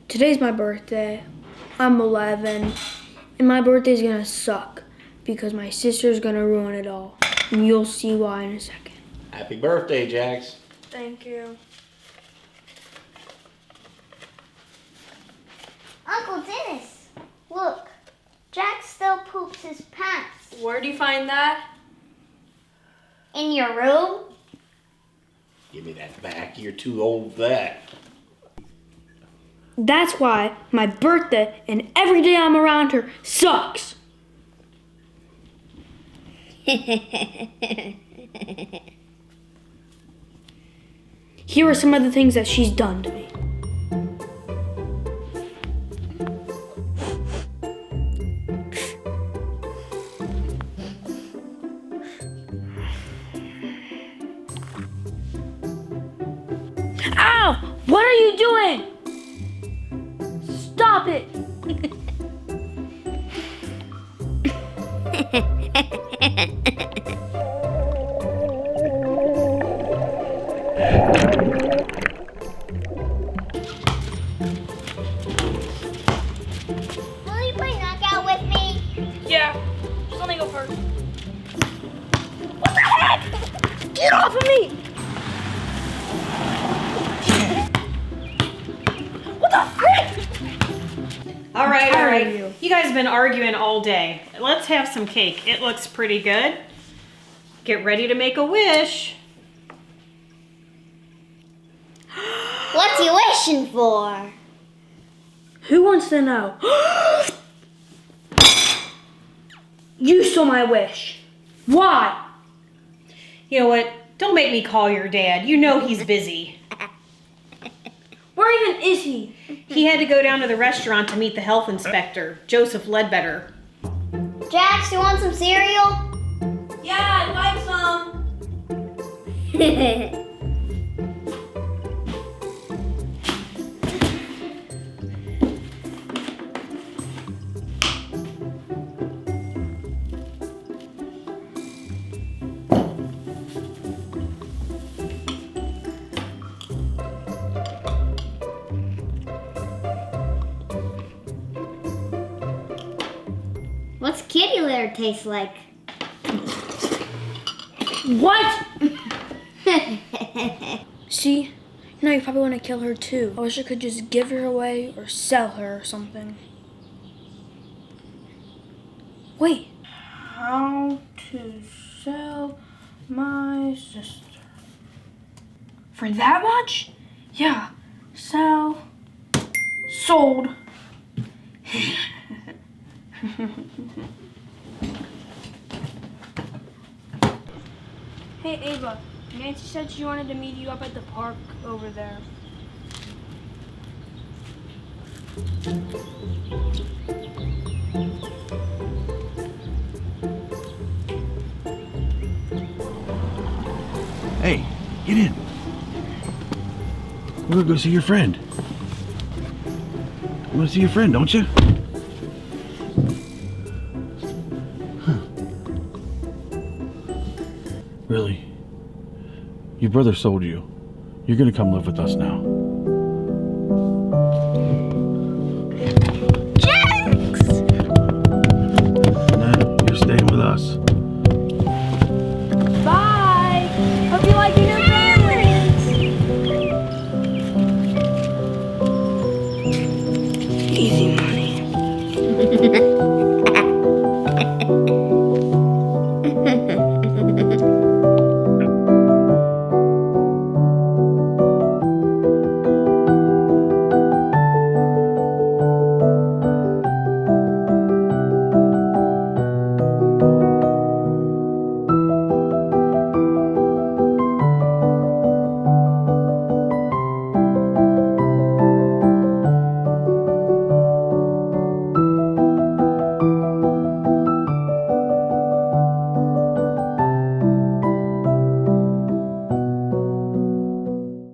Today's my birthday. I'm 11, and my birthday's gonna suck because my sister's gonna ruin it all. And you'll see why in a second. Happy birthday, Jax. Thank you. Uncle Dennis, look. Jack still poops his pants. Where'd you find that? In your room? Give me that back. You're too old for that. That's why my birthday and every day I'm around her sucks. Here are some of the things that she's done to me. Ow! What are you doing? Stop it! Will you play knockout with me? Yeah, just let me go first. What the heck? Get off of me! What the frick? All right. How are you? You guys have been arguing all day. Let's have some cake. It looks pretty good. Get ready to make a wish. What's you wishing for? Who wants to know? You stole my wish. Why? You know what? Don't make me call your dad. You know he's busy. Where even is he? He had to go down to the restaurant to meet the health inspector, Joseph Ledbetter. Jax, you want some cereal? Yeah, I'd like some. What's kitty litter taste like? What? See? Now you probably want to kill her too. I wish I could just give her away or sell her or something. Wait. How to sell my sister? For that much? Yeah. Sell. Sold. Hey Ava, Nancy said she wanted to meet you up at the park over there. Hey, get in. We're gonna go see your friend. You wanna see your friend, don't you? Really? Your brother sold you. You're gonna come live with us now. Jax! Nah, you're staying with us.